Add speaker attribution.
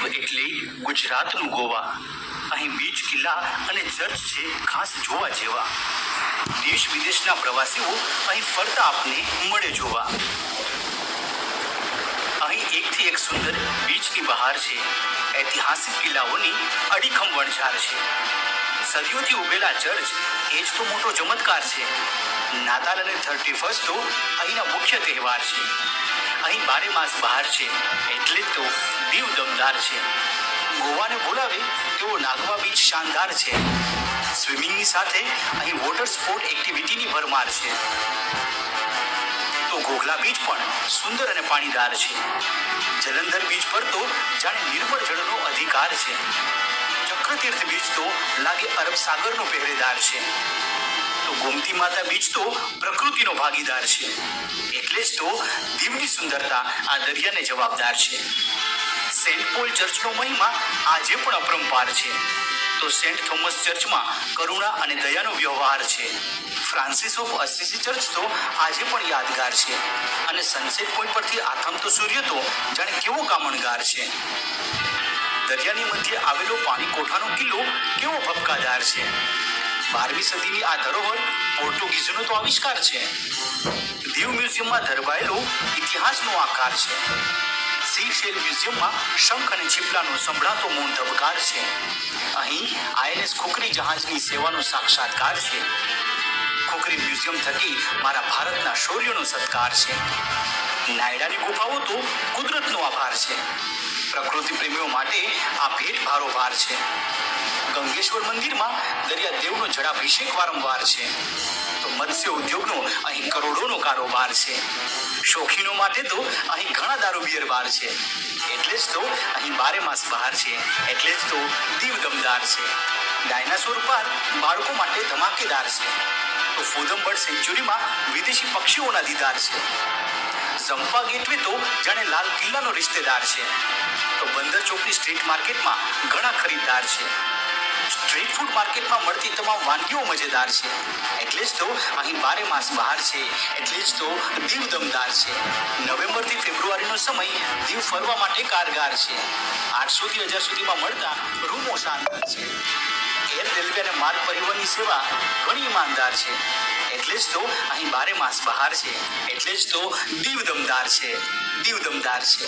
Speaker 1: દીવ એટલે ગુજરાતનું ગોવા. અહીં બીચ, કિલ્લા અને ચર્ચ છે ખાસ જોવા જેવા. દેશ વિદેશના પ્રવાસીઓ અહીં ફરતા આપને મળે જોવા. અહીં એકથી એક સુંદર બીચની બહાર છે. ઐતિહાસિક કિલ્લાઓની અડીખમ વણઝાર છે. સદીઓથી ઉભેલા ચર્ચ એ જ તો મોટો ચમત્કાર છે. નાતાલ અને 31 તો અહીંના મુખ્ય તહેવાર છે. અહીં બારે માસ બહાર છે એટલે જ તો દીવ દમદાર છે. ગોવાને બોલાવે તેવો નાગવા બીચ શાનદાર છે. સ્વિમિંગની સાથે અહીં વોટર સ્પોર્ટ એક્ટિવિટીની ભરમાર છે. તો ઘોઘલા બીચ પણ સુંદર અને પાણીદાર છે. જલંધર બીચ પર તો જાણે નિર્મળ જળનો અધિકાર છે. ચક્રતીર્થ બીચ તો લાગે અરબ સાગરનો પહેરેદાર છે. તો ગોમતી માતા બીચ તો પ્રકૃતિનો ભાગીદાર છે. એટલે જ તો દીવની સુંદરતા આ દરિયાને જવાબદાર છે. સેન્ટ પોલ ચર્ચનો મહિમા આજે પણ અપરંપાર છે. તો સેન્ટ થોમસ ચર્ચમાં કરુણા અને દયાનો વ્યવહાર છે. ફ્રાન્સિસ ઓફ અસીસી ચર્ચ તો આજે પણ યાદગાર છે. અને સનસેટ પોઈન્ટ પરથી આથમતો સૂર્ય તો જાણે કેવો કામણગાર છે. દરિયાની મધ્યે આવેલો પાણી કોઠાનો કિલ્લો કેવો ભપકાદાર છે. 12મી સદીની આ ધરોહર પોર્ટુગીઝનો તો આવિષ્કાર છે. દીવ મ્યુઝિયમમાં ધરબાયેલો ઇતિહાસનો આકાર છે. સી શેલ મ્યુઝિયમમાં શંખ અને છીપલાનો સંભળાતો મૌન ધબકાર છે. અહીં આઈએનએસ ખુકરી જહાજની સેવાનો સાક્ષાત્કાર છે. ખુકરી મ્યુઝિયમ થકી મારા ભારતના શૌર્યનો સત્કાર છે. નાયડાની ગુફાઓ તો કુદરતનો આભાર છે. પ્રકૃતિ પ્રેમીઓ માટે આ ભેટ ભારોભાર છે. ગંગેશ્વર મંદિરમાં દરિયા દેવનો જળાભિષેક વારંવાર છે. તો મત્સ્ય ઉદ્યોગનો અહીં કરોડોનો કારોબાર છે. શોખીનો માટે તો અહીં ઘણા દારૂ બિયર બાર છે. એટલે જ તો અહીં બારે માસ બહાર છે. એટલે જ તો દીવ દમદાર છે. ડાયનાસોર પાર્ક બાળકો માટે ધમાકેદાર છે. તો ફૂદમ બર્ડ સેન્ચ્યુરીમાં વિદેશી પક્ષીઓના દીદાર છે. ઝંપા ગેટવે તો જાણે લાલ કિલ્લાનો રિશ્તેદાર છે. તો બંદર ચોકની સ્ટ્રીટ માર્કેટમાં ઘણા ખરીદદાર છે. સ્ટ્રીટ ફૂડ માર્કેટમાં મળતી તમામ વાનગીઓ મજેદાર છે. એટલે જ તો અહીં બારે માસ બહાર છે. એટલે જ તો દીવ દમદાર છે. નવેમ્બરથી ફેબ્રુઆરીનો સમય દીવ ફરવા માટે કારગર છે. 800 થી 1000 સુધીમાં મળતા રૂમો શાનદાર છે. એર રેલવે અને માર્ગ પરિવહનની સેવા ઘણી ઈમાનદાર છે. એટલે જ તો અહીં બારે માસ બહાર છે. એટલે જ તો દીવ દમદાર છે. દીવ દમદાર છે.